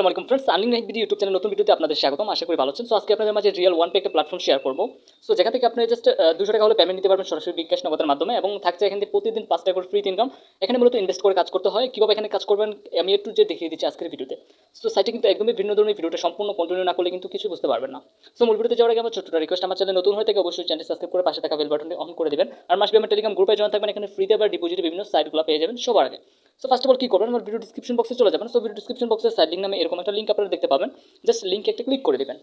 আসসালামু আলাইকুম friends, earning night video YouTube channel নতুন ভিডিওতে আপনাদের স্বাগতম। আশা করি ভালো আছেন। সো আজকে আপনাদের মাঝে রিয়েল ওয়ান পে একটা প্ল্যাটফর্ম শেয়ার করব। সো যেখান থেকে আপনি জাস্ট 200 টাকা হলে পেমেন্ট নিতে পারবেন সরাসরি বিকাশ নগদের মাধ্যমে, এবং থাকছে এখান থেকে প্রতিদিন 5 টাকা করে ফ্রি ইনকাম। এখানে মূলত ইনভেস্ট করে কাজ করতে হয়। কিভাবে এখানে কাজ করবেন আমি একটু যে দেখিয়ে দিচ্ছি আজকের ভিডিওতে। সো সাইটে কিন্তু একদমই ভিন্ন ধরনের, ভিডিওটা সম্পূর্ণ কন্টিনিউ না করলে কিন্তু কিছু বুঝতে পারবেন না। সো মূল ভিডিওতে যাওয়ার আগে আমার ছোট্ট রিকোয়েস্ট, আমার চ্যানেল নতুন হয়ে থাকে অবশ্যই চ্যানেল সাবস্ক্রাইব করে পাশে থাকা বেল বাটনটি অন করে দিবেন। আর মাসবি আমার টেলিগ্রাম গ্রুপে জয়েন থাকবেন, এখানে ফ্রিতে বা ডিপোজিটে বিভিন্ন সাইটগুলো পেয়ে যাবেন সবার আগে। সো ফার্স্ট অফ অল কি করবেন, আমার ভিডিও ডিসক্রিপশন বক্সে চলে যাবেন। সো ভিডিও ডিসক্রিপশন বক্সে সাইড লিঙ্ক নামে এরকম একটা লিঙ্ক আপনারা দেখতে পাবেন। জাস্ট লিঙ্কে একটা ক্লিক করে দিবেন।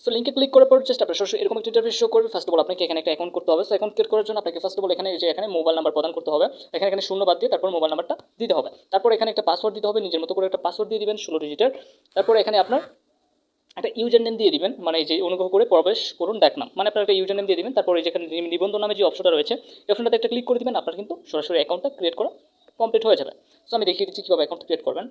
সো লিঙ্কে ক্লিক করার পর জাস্ট আপনার সরাসরি এরকম একটা ইন্টারফেস শো করবে। ফার্স্ট অফ অল আপনাকে এখানে একটা অ্যাকাউন্ট করতে হবে। সো অ্যাকাউন্ট ক্রিয়েট করার জন্য আপনাকে ফার্স্ট অফ অল এখানে মোবাইল নাম্বার প্রদান করতে হবে। এখানে শূন্য বাদ দিয়ে তারপর মোবাইল নাম্বারটা দিতে হবে। তারপর এখানে একটা পাসওয়ার্ড দিতে হবে, নিজের মতো করে একটা পাসওয়ার্ড দিয়ে দিবেন 16 ডিজিটের। তারপর এখানে আপনার একটা ইউজার নেম দিয়ে দিবেন, মানে যে অনুগ্রহ করে প্রবেশ করুন ডাকনাম, মানে আপনার একটা ইউজার নেম দিয়ে দিবেন। তারপর এই যেখানে নিবন্ধন নামে যে অপশনটা রয়েছে এই অপশনটাতে একটা ক্লিক করে দিবেন। আপনার কিন্তু সরাসরি অ্যাকাউন্টটা ক্রিয়েট করা কমপ্লিট হয়ে যাবে। সো আমি দেখিয়ে দিচ্ছি কীভাবে অ্যাকাউন্ট ক্রিয়েট করবেন।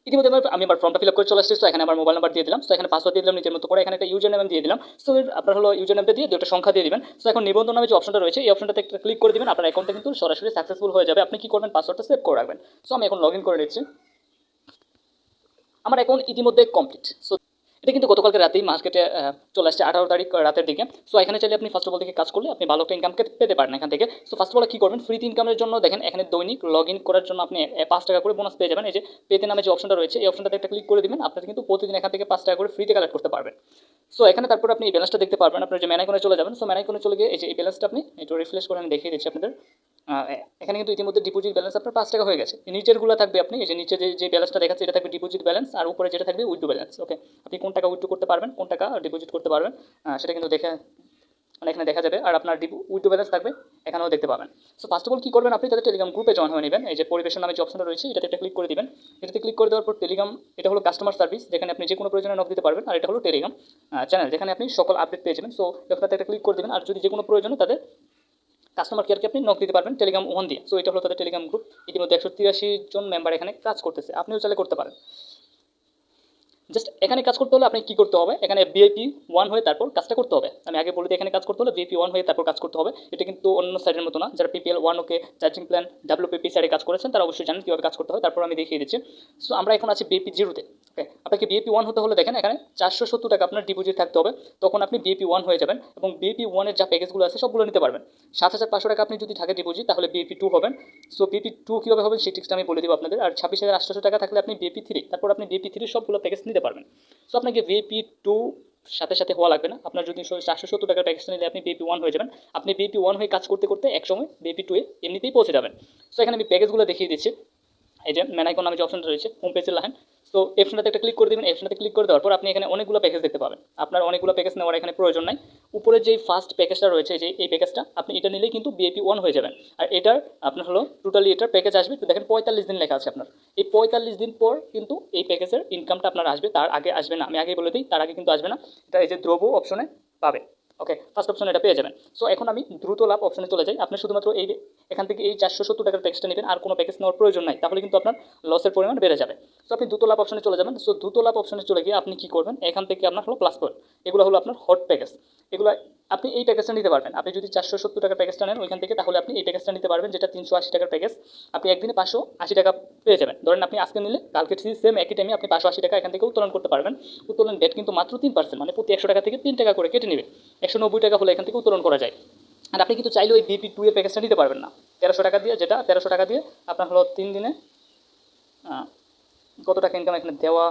ইতিমধ্যে আমি আমার ফর্মটা ফিল আপ করে চলে আসছি। সো এখানে আমার মোবাইল নাম্বার দিয়ে দিলাম। সো এখানে পাসওয়ার্ড দিয়ে দিলাম নিজের মতো করে। এখানে একটা ইউজার নেম দিয়ে দিলাম। সো আপনার হলো ইউজার নেমটা দিয়ে দুটো সংখ্যা দিয়ে দিবেন। সো এখন নিবন্ধন নামে যে অপশনটা রয়েছে এই অপশনটাতে একটা ক্লিক করে দিবেন। আপনার অ্যাকাউন্টটা কিন্তু সরাসরি সাকসেসফুল হয়ে যাবে। আপনি কি করবেন, পাসওয়ার্ডটা সেভ করে রাখবেন। সো আমি এখন লগ ইন করে নিচ্ছি। আমার অ্যাকাউন্ট ইতিমধ্যে কমপ্লিট। সো এটা কিন্তু গতকালকে রাতেই মার্কেটে চলে আসছে 18 তারিখ রাতের দিকে। সো এখানে চাইলে আপনি ফার্স্ট অফ অল থেকে কাজ করলে আপনি ভালো একটা ইনকাম পেতে পারেন এখান থেকে। সো ফার্স্ট অফ অল কী করবেন, ফ্রি ইনকামের জন্য দেখেন এখানে দৈনিক লগ ইন করার জন্য আপনি 5 টাকা করে বোনাস পেয়ে যাবেন। এই যে পেতে নামে যে অপশনটা রয়েছে এই অপশনটাতে একটা ক্লিক করে দিবেন। আপনার কিন্তু প্রতিদিন এখান থেকে 5 টাকা করে ফ্রিতে কালেক্ট করতে পারবেন। সো এখানে তারপর আপনি এই ব্যালেন্সটা দেখতে পারবেন। আপনার যে ম্যানাইকনে চলে যাবেন। সো ম্যানাইকনে চলে গিয়ে এই যে এই ব্যালেন্সটা আপনি একটু রিফ্রেশ করে আমি দেখিয়ে দিচ্ছি আপনাদের। এখানে কিন্তু ইতিমধ্যে ডিপোজিট ব্যালেন্স আপনার 5 টাকা হয়ে গেছে। নিচেরগুলো থাকবে আপনি এই যে নিচে যে ব্যালেন্সটা দেখাচ্ছে এটা থাকবে ডিপোজিট ব্যালেন্স, আর উপরে যেটা থাকবে উইথড্র ব্যালেন্স। ওকে, আপনি কোন টাকা উইথড্র করতে পারবেন, কোন টাকা ডিপোজিট করতে পারবেন সেটা কিন্তু দেখে মানে এখানে দেখা যাবে। আর আপনার উইথড্র ব্যালেন্স থাকবে এখানেও দেখতে পাবেন। সো ফার্স্ট অফ অল কী করবেন, আপনি তাদের টেলিগ্রাম গ্রুপে জয়েন হয়ে নেবেন। এই যে পরিবেশন নামে যে অপশনটা রয়েছে এটাতে একটা ক্লিক করে দিবেন। এটাতে ক্লিক করে দেওয়ার পর টেলিগ্রাম, এটা হলো কাস্টমার সার্ভিস যেখানে আপনি যে কোনো প্রয়োজনে নক দিতে পারবেন। আর এটা হলো টেলিগ্রাম চ্যানেল যেখানে আপনি সকল আপডেট পেয়ে যাবেন। সো এখানে একটা ক্লিক করে দেবেন। আর যদি যে কোনো প্রয়োজনে তাদের কাস্টমার কেয়ারকে আপনি নক দিতে পারবেন টেলিগ্রাম ওয়ান দিয়ে। সো এটা হলো তাদের টেলিগ্রাম গ্রুপ। ইতিমধ্যে 183 জন মেম্বার এখানে কাজ করতেছে, আপনিও চাইলে করতে পারেন। জাস্ট এখানে কাজ করতে হলে আপনি কী করতে হবে, এখানে ভিআইপি 1 হয়ে তারপর কাজটা করতে হবে। আমি আগে বলে দিই, এখানে কাজ করতে হলে ভিআইপি 1 হয়ে তারপর কাজ করতে হবে। এটা কিন্তু অন্য সাইডের মতো না। যারা পিপিএল 1 ওকে চার্জিং প্ল্যান ডাব্লিউপিপি সাইডে কাজ করেছেন তারা অবশ্যই জানেন কীভাবে কাজ করতে হয়। তারপর আমি দেখিয়ে দিচ্ছি। সো আমরা এখন আছি ভিআইপি 0-তে। ওকে, আপনাকে ভিআইপি 1 হতে হলে দেখেন এখানে 470 টাকা আপনার ডিপোজিট থাকতে হবে, তখন আপনি ভিআইপি 1 হয়ে যাবেন। এবং ভিআইপি 1 এর যা প্যাকেজগুলো আছে সবগুলো নিতে পারবেন। 7,500 টাকা আপনি যদি থাকে ডিপোজিট তাহলে ভিআইপি 2 হবেন। সো ভিআইপি 2 কীভাবে হবেন সেই টিক্সটা আমি বলে দিব আপনাদের। আর 26,800 টাকা থাকলে আপনি ভিআইপি 3, তারপর আপনি ভিআইপি 3 সবগুলো প্যাকেজ নিতে পারবেন। সো আপনাকে ভিআইপি 2 সাথে সাথে হওয়া লাগবে না। আপনার যদি 470 টাকার প্যাকেজটা নিলে আপনি ভিআইপি 1 হয়ে যাবেন। আপনি ভিআইপি 1 হয়ে কাজ করতে করতে একসময় ভিআইপি 2 এ এমনিতেই পৌঁছে যাবেন। সো এখানে আমি প্যাকেজগুলো দেখিয়ে দিচ্ছি। এই যে ম্যানাইকন নামে যে অপশনটা রয়েছে হোম পেজে লাহেন। সো এই অপশনটাতে একটা ক্লিক করে দেবেন। এই অপশনটাতে ক্লিক করে দেওয়ার পর আপনি এখানে অনেকগুলো প্যাকেজ দেখতে পাবেন। আপনার অনেকগুলো প্যাকেজ নেওয়ার এখানে প্রয়োজন নাই। উপরে যেই ফার্স্ট প্যাকেজটা রয়েছে যে এই প্যাকেজটা আপনি এটা নিলেই কিন্তু ভিআইপি 1 হয়ে যাবেন। আর এটার আপনার হলো টোটালি এটার প্যাকেজ আসবে তো দেখেন 45 দিন লেখা আছে আপনার। এই 45 দিন পর কিন্তু এই প্যাকেজের ইনকামটা আপনার আসবে, তার আগে আসবে না। আমি আগে বলে দিই, তার আগে কিন্তু আসবে না। এটা এই যে দ্রব্য অপশনে পাবে। ওকে, ফার্স্ট অপশন এটা পেয়ে যাবেন। সো এখন আমি দ্রুত লাভ অপশনে চলে যাই। আপনি শুধুমাত্র এখান থেকে এই 470 টাকার প্যাকেজটা নেবেন, আর কোনো প্যাকেজ নেওয়ার প্রয়োজন নাই, তাহলে কিন্তু আপনার লসের পরিমাণ বেড়ে যাবে। সো আপনি দ্রুত লাভ অপশনে চলে যাবেন। সো দ্রুত লাভ অপশনে চলে গিয়ে আপনি কী করবেন, এখান থেকে আপনার হলো প্লাস পয়েন্ট, এগুলো হলো আপনার হট প্যাকেজ। এগুলো আপনি এই প্যাকেজটা নিতে পারবেন। আপনি যদি 470 টাকার প্যাকেজটা নেন ওইখান থেকে, তাহলে আপনি এই প্যাকেজটা নিতে পারবেন যেটা 380 টাকার প্যাকেজ। আপনি একদিনে 580 টাকা পেয়ে যাবেন। ধরেন আপনি আজকে নিলে কালকে ঠিক সেম একই টাইমে আপনি 580 টাকা এখান থেকে উত্তোলন করতে পারবেন। উত্তোলন রেট কিন্তু মাত্র 3%, মানে প্রতি 100 টাকা থেকে 3 টাকা করে কেটে নেবে। 190 টাকা হলে এখান থেকে উত্তোলন করা যায়। আর আপনি কিন্তু চাইলে ওই ভিপি 2 এর প্যাকেজটা নিতে পারবেন না। 1300 টাকা দিয়ে, যেটা 1300 টাকা দিয়ে আপনার হলো 3 দিনে কত টাকা ইনকাম এখানে দেওয়া,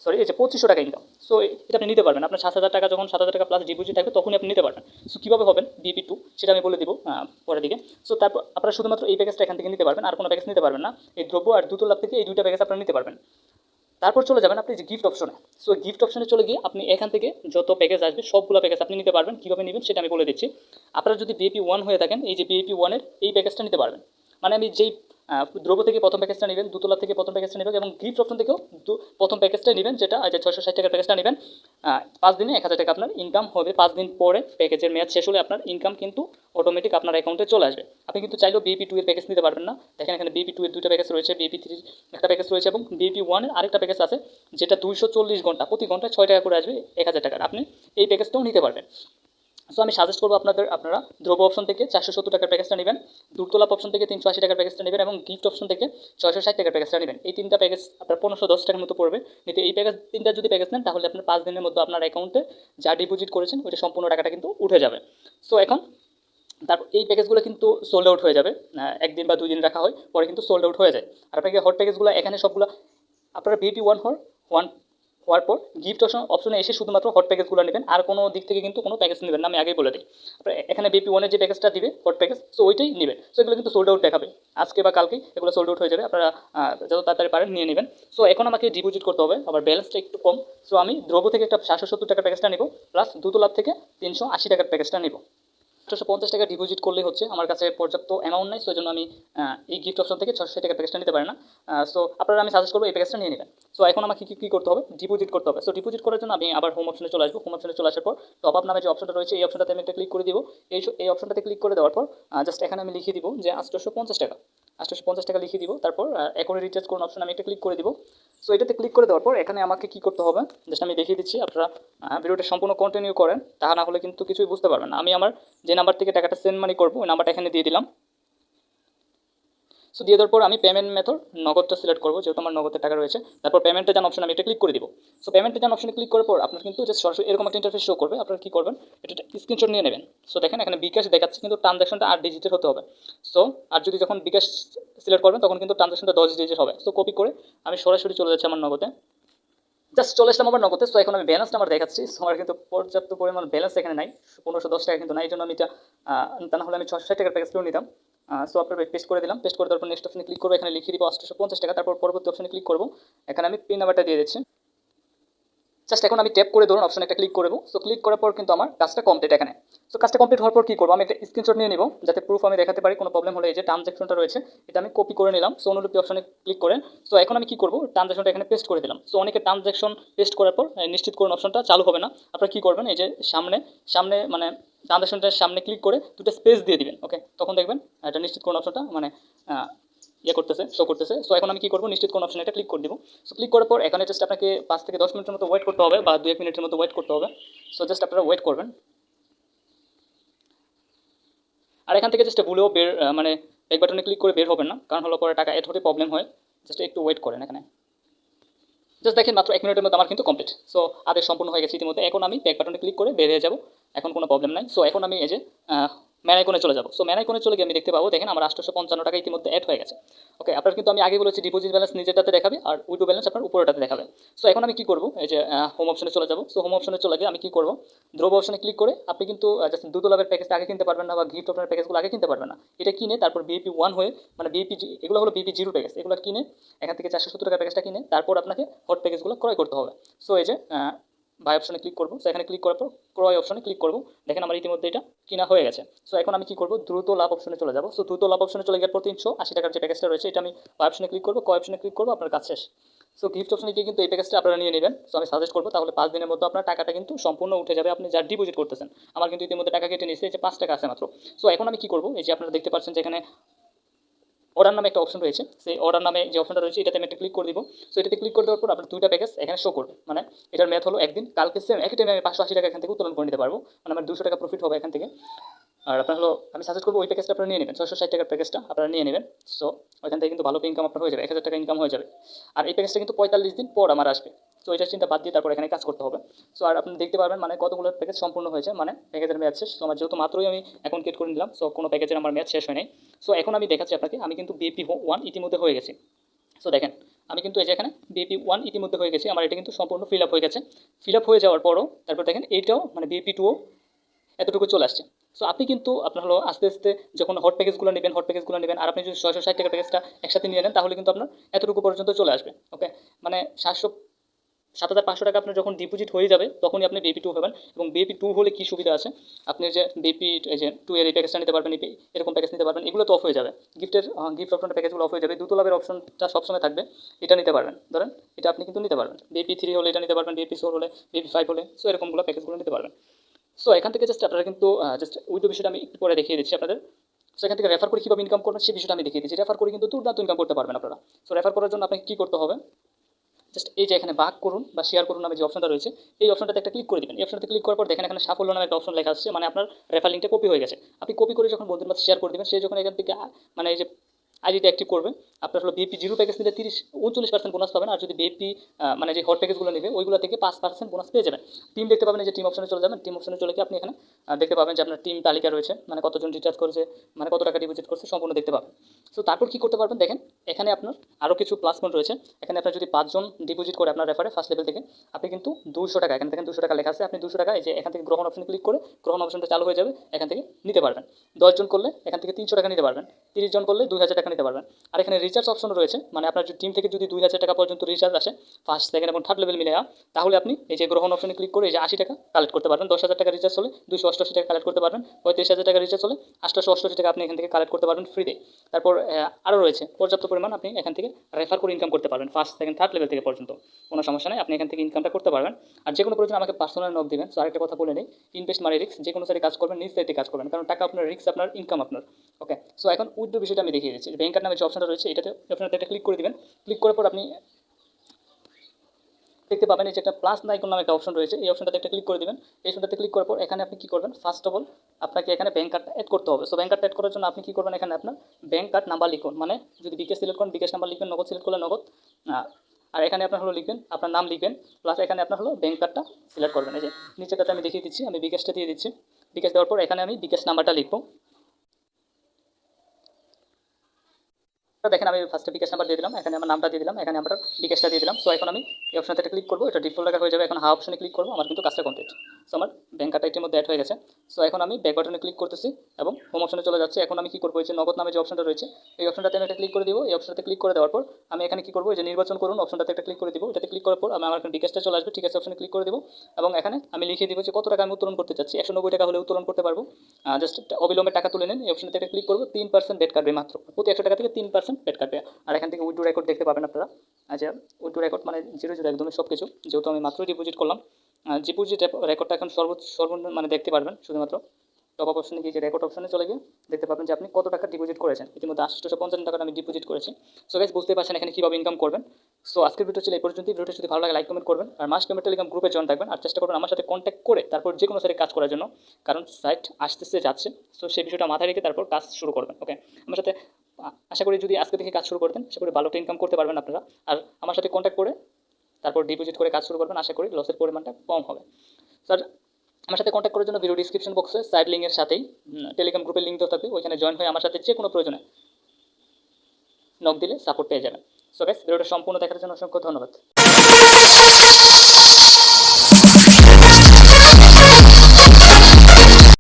সরি এই যে 2500 টাকা ইনকাম। সো এটা আপনি নিতে পারবেন। আপনার 7,000 টাকা যখন 7,000 টাকা প্লাস ডিপোজিট থাকবে তখনই আপনি নিতে পারবেন। সো কীভাবে হবেন ভিপি 2 সেটা আমি বলে দিব পরের দিকে। সো তারপর আপনারা শুধুমাত্র এই প্যাকেজটা এখান থেকে নিতে পারবেন, আর কোনো প্যাকেজ নিতে পারবেন না। এই দ্রব্য আর দ্রুত লাভ থেকে এই দুইটা প্যাকেজ আপনারা নিতে পারবেন। তারপর চলে যাবেন আপনি যে গিফট অপশনে। সো গিফট অপশনে চলে গিয়ে আপনি এখান থেকে যত প্যাকেজ আসবে সবগুলো প্যাকেজ আপনি নিতে পারবেন। কীভাবে নেবেন সেটা আমি বলে দিচ্ছি। আপনারা যদি ভিআইপি 1 হয়ে থাকেন এই যে ভিআইপি 1 এর এই প্যাকেজটা নিতে পারবেন। মানে আমি যেই দ্রব্য থেকে প্রথম প্যাকেজটা নেবেন, দুতলা থেকে প্রথম প্যাকেজটা নেবেন, এবং গিফট অপশন থেকেও প্রথম প্যাকেজটা নেবেন, যেটা যে 660 টাকার প্যাকেজটা নেবেন। 5 দিনে 1000 টাকা আপনার ইনকাম হবে। 5 দিন পরে প্যাকেজের মেয়াদ শেষ হলে আপনার ইনকাম কিন্তু অটোমেটিক আপনার অ্যাকাউন্টে চলে আসবে। আপনি কিন্তু চাইলেও ভিআইপি 2 এর প্যাকেজ নিতে পারবেন না। দেখেন এখানে ভিআইপি 2 এর দুটো প্যাকেজ রয়েছে, ভিআইপি 3 একটা প্যাকেজ রয়েছে, এবং ভিআইপি 1 এর আরেকটা প্যাকেজ আছে যেটা 240 ঘন্টা, প্রতি ঘন্টায় 6 টাকা করে আসবে 1000 টাকার। আপনি এই প্যাকেজটাও নিতে পারবেন। সো আমি সাজেস্ট করবো আপনারা ধ্রুব অপশন থেকে 470 টাকার প্যাকেজটা নেবেন, দূরতলাপ অপশন থেকে 380 টাকার প্যাকেজটা নেবেন এবং গিফট অপশন থেকে 660 টাকার প্যাকেজটা নেবেন। এই তিনটা প্যাকেজ আপনার 1510 টাকার মতো পড়বে নিতে। এই তিনটা যদি প্যাকেজ নেন তাহলে আপনার 5 দিনের মধ্যে আপনার অ্যাকাউন্টে যা ডিপোজিট করেছেন ওইটা সম্পূর্ণ টাকাটা কিন্তু উঠে যাবে। সো এখন তারপর এই প্যাকেজগুলো কিন্তু সোল্ড আউট হয়ে যাবে, একদিন বা 2 দিন রাখা হয়, পরে কিন্তু সোল্ড আউট হয়ে যায়। আর আপনাকে হট প্যাকেজগুলো এখানে সবগুলো আপনারা ভিপি হওয়ার পর গিফট অপশনে এসে শুধুমাত্র হট প্যাকেজগুলো নেবেন, আর কোনো দিক থেকে কিন্তু কোনো প্যাকেজ নেবেন না, আমি আগেই বলে দিই। আপনার এখানে বিপি ওয়ানের যে প্যাকেজটা দিবে হট প্যাকেজ, সো ওইটাই নেবেন। সো এগুলো কিন্তু সোল্ড আউট দেখাবে, আজকে বা কালকেই এগুলো সোল্ড আউট হয়ে যাবে, আপনারা যত তাড়াতাড়ি পারেন নিয়ে নেবেন। সো এখন আমাকে ডিপোজিট করতে হবে, আবার ব্যালেন্সটা একটু কম। সো আমি দ্রব্য থেকে একটা 770 টাকার প্যাকেজটা নেব, প্লাস দ্রুতলাভ থেকে 380 টাকার প্যাকেজটা নেব। 850 টাকা ডিপোজিট করলে হচ্ছে, আমার কাছে পর্যাপ্ত অ্যামাউন্ট নাই, সেই জন্য আমি এই গিফট অপশন থেকে 660 টাকার প্যাকেজটা নিতে পারি না। সো আপনারা আমি সাজেস্ট করবো এই প্যাকেজটা নিয়ে নেবেন। সো এখন আমাকে কী করতে হবে, ডিপোজিট করতে হবে। সো ডিপোজিট করার জন্য আমি আবার হোম অপশনে চলে আসবো। হোম অপশনে চলে আসার পর টপ আপ নামে যে অপশনটা রয়েছে এই অপশনটাতে আমি একটা ক্লিক করে দিব। এই অপশনটাতে ক্লিক করে দেওয়ার পর জাস্ট এখানে আমি লিখে দিব যে 850 টাকা, 850 টাকা লিখে দিব। তারপর এখনই রিচার্জ করুন অপশন আমি একটা ক্লিক করে দিব। সো এটাতে ক্লিক করে দেওয়ার পর এখানে আমাকে কী করতে হবে জাস্ট আমি দেখিয়ে দিচ্ছি, আপনারা ভিডিওটা সম্পূর্ণ কন্টিনিউ করেন, তা না হলে কিন্তু কিছুই বুঝতে পারবেন না। আমি আমার যে নাম্বার থেকে টাকাটা সেন্ড মানি করবো ওই নাম্বারটা এখানে দিয়ে দিলাম। সো দিয়ে দেওয়ার পর আমি পেমেন্ট মেথড নগদটা সিলেক্ট করবো, যেহেতু আমার নগদের টাকা রয়েছে। তারপর পেমেন্টে যান অপশন আমি এটা ক্লিক করে দিব। সো পেমেন্টে যান অপশনে ক্লিক করার পর আপনার কিন্তু জাস্ট সরাসরি এরকম একটা ইন্টারফেস শো করবে। আপনারা কী করবেন, এটা স্ক্রিনশট নিয়ে নেবেন। সো দেখেন এখানে বিকাশ দেখাচ্ছে, কিন্তু ট্রানজাকশনটা 8 ডিজিটের হতে হবে। সো আর যদি যখন বিকাশ সিলেক্ট করবেন তখন কিন্তু ট্রানজাকশনটা 10 ডিজিট হবে। সো কপি করে আমি সরাসরি চলে যাচ্ছি আমার নগদে, জাস্ট চলে আসলাম আমার নগদে। সো এখন আমি ব্যালেন্সটা আমার দেখাচ্ছি। সো আমার কিন্তু পর্যাপ্ত পরিমাণ ব্যালেন্স এখানে নাই, 1510 টাকা কিন্তু নাই, এই জন্য আমি এটা তা না হলে আমি 660 টাকার প্যাকেজগুলো নিতাম। সো আপনার পেস্ট করে দিলাম, পেস্ট করে দেওয়ার পর নেক্সট অপশনে ক্লিক করবো, এখানে লিখে দিব 850 টাকা। তারপর পরবর্তী অপশনে ক্লিক করবো, এখানে আমি পিন নাম্বারটা দিয়ে দিচ্ছি। জাস্ট এখন আমি ট্যাপ করে ধরুন অপশন একটা ক্লিক করবো। সো ক্লিক করার পর কিন্তু আমার কাজটা কমপ্লিট এখানে। সো কাজটা কমপ্লিট হওয়ার পর কী করবো, আমি একটা স্ক্রিনশট নিয়ে নিব যাতে প্রুফ আমি দেখাতে পারি, কোনো প্রবলেম হলে এই যে ট্রানজাকশনটা রয়েছে এটা আমি কপি করে নিলাম। সো অনুলিপি অপশনে ক্লিক করে সো এখন আমি কী করবো, ট্রানজাকশনটা এখানে পেস্ট করে দিলাম। সো অনেকে ট্রানজাকশন পেস্ট করার পর নিশ্চিত করুন অপশনটা চালু হবে না। আপনারা কী করবেন, এই যে সামনে মানে ট্রানজাকশনটার সামনে ক্লিক করে দুটো স্পেস দিয়ে দিবেন। ওকে, তখন দেখবেন এটা নিশ্চিত করুন অপশনটা মানে করতেছে, শো করতেছে। সো এখন আমি কী করবো, নিশ্চিত কোন অপশন এটা ক্লিক করে দিব। সো ক্লিক করার পর এখানে জাস্ট আপনাকে 5 থেকে 10 মিনিটের মতো ওয়েট করতে হবে, বা 2-1 মিনিটের মতো ওয়েট করতে হবে। সো জাস্ট আপনারা ওয়েট করবেন। আর এখান থেকে জাস্ট ভুলেও মানে ব্যাক বাটনে ক্লিক করে বের হবেন না, কারণ হলো পরে টাকা অ্যাড হতে প্রবলেম হয়। জাস্ট একটু ওয়েট করেন এখানে। জাস্ট দেখেন মাত্র 1 মিনিটের মধ্যে আমার কিন্তু কমপ্লিট। সো আদেশ সম্পূর্ণ হয়ে গেছে ইতিমধ্যে। এখন আমি ব্যাক বাটনে ক্লিক করে বের হয়ে যাব, এখন কোনো প্রবলেম নাই। সো এখন আমি এই যে ম্যান আইকনে চলে যাবো। সো ম্যান আইকনে চলে গিয়ে আমি দেখতে পাবো, দেখেন আমার 855 টাকা ইতিমধ্যে অ্যাড হয়ে গেছে। ওকে, আপনার কিন্তু আমি আগে বলেছি ডিপোজিট ব্যালেন্স নিচেরটাতে দেখাবে আর উইথড্র ব্যালেন্স আপনার উপরেটাতে দেখাবে। সো এখন আমি কী করবো, এই যে হোম অপশনে চলে যাবো। সো হোম অপশনে চলে গিয়ে আমি কী করবো, দ্রব্য অপশনে ক্লিক করে আপনি কিন্তু জাস্ট দুধলাভের প্যাকেজটা আগে কিনতে পারবেন না, বা গিফট অপশনের প্যাকেজগুলো আগে কিনতে পারবেন না। এটা কিনে তারপর বিপি 1 হয়ে মানে এগুলো হলো বিপি 0 প্যাকেজ, এগুলো কিনে এখান থেকে 470 টাকার প্যাকেজটা কিনে তারপর আপনাকে হট প্যাকেজগুলো ক্রয় করতে হবে। সো এই যে বাই অপশনে ক্লিক করবো। সো এখানে ক্লিক করার পর ক্রয় অপশনে ক্লিক করবো, দেখেন আমার ইতিমধ্যে এটা কিনা হয়ে গেছে। সো এখন আমি কী করবো, দ্রুত লাভ অপশনে চলে যাবো। সো দ্রুত লাভ অপশনে চলে গিয়ে পর 380 টাকার যে প্যাকেজটা রয়েছে এটা আমি বাই অপশনে ক্লিক করবো, ক্রয় অপশনে ক্লিক করবো, আপনার কাজ শেষ। সো গিফট অপশনে গিয়ে কিন্তু এই প্যাকেজটা আপনারা নিয়ে নেবেন। সো আমি সাজেস্ট করবো, তাহলে 5 দিনের মধ্যে আপনার টাকাটা কিন্তু সম্পূর্ণ উঠে যাবে, আপনি যা ডিপোজিট করতেছেন। আমার কিন্তু ইতিমধ্যে টাকা কেটে নিয়েছে, যে 5 টাকা আছে মাত্র। সো এখন আমি কী করবো, এই যে আপনারা দেখতে পাচ্ছেন যে এখানে অর্ডার নামে একটা অপশন রয়েছে, সেই অর্ডার নামে যে অপশনটা রয়েছে এটাতে আমি একটা ক্লিক করে দিব। সো এটাতে ক্লিক করে দেওয়ার পর আপনার 2টা প্যাকেজ এখানে শো করবে, মানে এটার ম্যাথ হলো একদিন কালকে সেম একই টাইমে আমি 580 টাকা এখান থেকে উত্তোলন করে নিতে পারবো, মানে আমার 200 টাকা প্রফিট হবে এখান থেকে। আর আপনার হলো আমি সাজেস্ট করবো ওই প্যাকেজটা আপনারা নিয়ে নেবেন, 660 টাকার প্যাকেজটা আপনারা নিয়ে নেবেন। সো ওইখান থেকে কিন্তু ভালো ইনকাম আপনার হয়ে যাবে, 1000 টাকা ইনকাম হয়ে যাবে। আর এই প্যাকেজটা কিন্তু 45 দিন পর আমার আসবে। সো এটা চিন্তা বাদ দিয়ে তারপর এখানে কাজ করতে হবে। সো আর আপনি দেখতে পারবেন মানে কতগুলো প্যাকেজ সম্পূর্ণ হয়েছে, মানে প্যাকেজের মেয়াদ শেষ। সো আমার যেহেতু মাত্রই আমি অ্যাকাউন্ট ক্রিয়েট করে নিলাম, সো কোনো প্যাকেজের আমার মেয়াদ শেষ হয় নাই। সো এখন আমি দেখাচ্ছি আপনাকে, আমি কিন্তু বিপি 1 ইতিমধ্যে হয়ে গেছি। সো দেখেন আমি কিন্তু এই যে এখানে বিপি 1 ইতিমধ্যে হয়ে গেছি, আমার এটা কিন্তু সম্পূর্ণ ফিল আপ হয়ে গেছে। ফিল আপ হয়ে যাওয়ার পরও তারপর দেখেন এইটাও মানে বিপি 2 এতটুকু চলে আসছে। সো আপনি কিন্তু আপনার হলো আস্তে আস্তে যখন হট প্যাকেজগুলো নেবেন আর আপনি যদি 660 টাকার প্যাকেজটা একসাথে নিয়ে নেন তাহলে কিন্তু আপনার এতটুকু পর্যন্ত চলে আসবে। ওকে, মানে 7500 টাকা আপনার যখন ডিপোজিট হয়ে যাবে তখনই আপনি বিপি 2 হবেন। এবং বিপি 2 হলে কী সুবিধা আছে, আপনি যে বিপি এই যে 2 এর এই প্যাকেজটা নিতে পারবেন, এরকম প্যাকেজ নিতে পারবেন, এগুলো তো অফ হয়ে যাবে। গিফট অপশনের প্যাকেজগুলো অফ হয়ে যাবে, দ্রুত লাভের অপশনটা সবসময় থাকবে, এটা নিতে পারবেন। ধরেন এটা আপনি কিন্তু নিতে পারবেন, বিপি 3 হলে এটা নিতে পারবেন, বিপি 4 হলে, বিপি 5 হলে, সো এরকমগুলো প্যাকেজগুলো নিতে পারবেন। সো এখান থেকে জাস্ট আপনারা কিন্তু জাস্ট উইথড্র বিষয়টা আমি একটু পরে দেখিয়ে দিচ্ছি আপনাদের। সো এখান থেকে রেফার করে কীভাবে ইনকাম করবেন সেই বিষয়টা আমি দেখিয়ে দিচ্ছি। রেফার করে কিন্তু দুর্দান্ত ইনকাম করতে পারবেন আপনারা। সো রেফার করার জন্য আপনাকে কী করতে হবে, জাস্ট এই যে এখানে ভাগ করুন বা শেয়ার করুন নামে যে অপশনটা রয়েছে, এই অপশনটাতে একটা ক্লিক করে দিবেন। এই অপশনটাতে ক্লিক করার পর দেখেন এখানে সাফল্য নামে একটা অপশন লেখা আসছে, মানে আপনার রেফার লিঙ্কটা কপি হয়ে গেছে। আপনি কপি করে যখন বন্ধুর মাঝে শেয়ার করে দিবেন, সে যখন এখান থেকে মানে এই যে আইডিটা অ্যাক্টিভ করবে, আপনার হলো বিএপি জিরো প্যাকেজ নিলে 39% বোনাস পাবেন। আর যদি বিএপি মানে যে হট প্যাকেজগুলো নেবে ওইগুলো থেকে 5% বোনাস পেয়ে যাবেন। টিম দেখতে পাবেন, এই যে টিম অপশনে চলে যাবেন। টিম অপশনে চলে গিয়ে আপনি এখানে দেখতে পাবেন যে আপনার টিম তালিকা রয়েছে, মানে কতজন রিচার্জ করেছে, মানে কত টাকা ডিপোজিট করছে, সম্পূর্ণ দেখতে পাবেন। সো তারপর কী করতে পারবেন দেখেন, এখানে আপনার আরও কিছু প্লাস পয়েন্ট রয়েছে। এখানে আপনার যদি 5 জন ডিপোজিট করে আপনার রেফারে ফার্স্ট লেভেল থেকে, আপনি কিন্তু 200 টাকা, এখানে দেখেন 200 টাকা লেখা আছে, আপনি 200 টাকা এই যে এখান থেকে গ্রহণ অপশনে ক্লিক করে গ্রহণ অপশনটা চালু হয়ে যাবে, এখান থেকে নিতে পারবেন। 10 জন করলে এখান থেকে 300 টাকা নিতে পারবেন, 30 জন করলে 2000 টাকা নিতে পারবেন। আর এখানে রিচার্জ অপশন রয়েছে, মানে আপনার টিম থেকে যদি 2000 টাকা পর্যন্ত রিচার্জ আসে ফার্স্ট সেকেন্ড এবং থার্ড লেভেল মিলে, তাহলে আপনি এই যে গ্রহণ অপশনে ক্লিক করে এই যে 80 টাকা কালেক্ট করতে পারবেন। 10,000 টাকা রিচার্জ হলে 288 টাকা কালেক্ট করতে পারবেন। 35,000 টাকা রিচার্জ হলে 888 টাকা আপনি এখান থেকে কালেক্ট করতে পারবেন ফ্রিতে। তারপর আরও রয়েছে পর্যাপ্ত পরিমাণ, আপনি এখান থেকে রেফার করে ইনকাম করতে পারবেন ফার্স্ট সেকেন্ড থার্ড লেভেল থেকে পর্যন্ত, কোনো সমস্যা নেই, আপনি এখান থেকে ইনকামটা করতে পারবেন। আর যে কোনো প্রয়োজন আমাকে পার্সোনাল নক দিবেন। সো আরেকটা কথা বলে নেই, ইনভেস্ট মানে রিস্ক, যে কোনো সাইডে কাজ করবেন নিজ সাইডে কাজ করবেন, কারণ টাকা আপনার রিস্ক, আপনার ইনকাম আপনার। ওকে, সো এখন উইথড্র বিষয়টা আমি দেখিয়ে দিচ্ছি। ব্যাংক কার্ড নামে যে অপশনটা রয়েছে এটাতে আপনার একটা ক্লিক করে দিবেন। ক্লিক করার পর আপনি দেখতে পাবেন এই যে একটা প্লাস আইকন নামে একটা অপশন রয়েছে, এই অপশনটাতে একটা ক্লিক করে দিবেন। এই অপশনটাতে ক্লিক করার পর এখানে আপনি কী করবেন, ফার্স্ট অফ অল আপনাকে এখানে ব্যাংক কার্ডটা অ্যাড করতে হবে। সো ব্যাংক কার্ডটা অ্যাড করার জন্য আপনি কী করবেন, এখানে আপনার ব্যাংক কার্ড নাম্বার লিখুন, মানে যদি বিকাশ সিলেক্ট করেন বিকাশ নাম্বার লিখবেন, নগদ সিলেক্ট করলে নগদ, আর এখানে আপনার হলো লিখবেন আপনার নাম লিখবেন, প্লাস এখানে আপনার হলো ব্যাংক কার্ডটা সিলেক্ট করবেন। এই যে নিচেটাতে আমি দেখিয়ে দিচ্ছি, আমি বিকাশটা দিয়ে দিচ্ছি। বিকাশ দেওয়ার পর এখানে আমি বিকাশ নাম্বারটা লিখবো। দেখেন আমি ফার্স্টে বিকাশ নাম্বার দিয়ে দিলাম, এখানে আমার নামটা দিয়ে দিলাম, এখানে আমার বিকাশটা দিয়ে দিলাম। সো এখন আমি এই অপশনটাতে ক্লিক করবো, এটা ডিফল্ট লেখা হয়ে যাবে। এখন অপশনে ক্লিক করবো, আমার কিন্তু কাজটা কমপ্লিট। সো আমার ব্যাংক কার্ডটা এটির মধ্যে অ্যাড হয়ে গেছে। সো এখন আমি ব্যাক বাটনে ক্লিক করতেছি এবং হোম অপশনে চলে যাচ্ছে। এখন আমি কী করবো, এই যে নগদ নামে যে অপশনটা রয়েছে এই অপশনটাতে আমি একটা ক্লিক করে দিব। এই অপশনটাতে ক্লিক করে দেওয়ার পর আমি এখানে কী করবো, এই যে নির্বাচন করুন অপশনটাতে একটা ক্লিক করে দিব। এটাতে ক্লিক করার পর আমি আমার বিকাশটা চলে আসবে, ঠিক আছে অপশনে ক্লিক করে দিব এবং এখানে আমি লিখে দিব যে কত টাকা আমি উত্তোলন করতে চাচ্ছি। 190 টাকা হলে উত্তোলন করতে পারবো, জাস্ট অবিলম্বে টাকা তুলে নেন। এই অপশনটাতে একটা ক্লিক করবো, 3% বেড কাটবে মাত্র, প্রতি 100 টাকা থেকে 3% বেড কাটবে। আর এখান থেকে উইথড্র রেকর্ড দেখতে পাবেন আপনারা। আচ্ছা, উইথড্র রেকর্ড মানে জিরো জিরো একদমই সব কিছু, যেহেতু আমি মাত্রই ডিপোজিট করলাম। ডিপোজিট রেকর্ডটা এখন সর্বনিম্ন মানে দেখতে পারবেন শুধুমাত্র টপ আপ অপশনে গিয়ে যে রেকর্ড অপশনে চলে গিয়ে দেখতে পাবেন যে আপনি কত টাকা ডিপোজিট করেছেন। ইতিমধ্যে 850 টাকা আমি ডিপোজিট করেছি। সো গাইস বুঝতে পারছেন এখানে কীভাবে ইনকাম করবেন। সো আজকের ভিডিও ছিল এই পর্যন্তই। ভিডিওটা যদি ভালো লাগে লাইক কমেন্ট করবেন, আর মাস্ট কমেন্ট টেলিগ্রাম গ্রুপে জয়েন থাকবেন, আর চেষ্টা করবেন আমার সাথে কন্ট্যাক্ট করে তারপর যে কোনো সাইটে কাজ করার জন্য, কারণ সাইট আসতেছে যাচ্ছে। সো সেই বিষয়টা মাথায় রেখে তারপর কাজ শুরু করবেন। ওকে, আমার সাথে আশা করি যদি আজকে থেকে কাজ শুরু করতেন, আশা করি ভালো একটা ইনকাম করতে পারবেন আপনারা। আর আমার সাথে কন্ট্যাক্ট করে তারপর ডিপোজিট করে কাজ শুরু করবেন, আশা করি লসের পরিমাণটা কম হবে। স্যার আমার সাথে কন্ট্যাক্ট করার জন্য ভিডিও ডিসক্রিপশন বক্সে সাইড লিঙ্কের সাথেই টেলিগ্রাম গ্রুপের লিঙ্ক দেওয়া থাকবে, ওইখানে জয়েন হয়ে আমার সাথে যে কোনো প্রয়োজনে নক দিলে সাপোর্ট পেয়ে যাবেন। সো গাইস ভিডিওটা সম্পূর্ণ দেখার জন্য অসংখ্য ধন্যবাদ।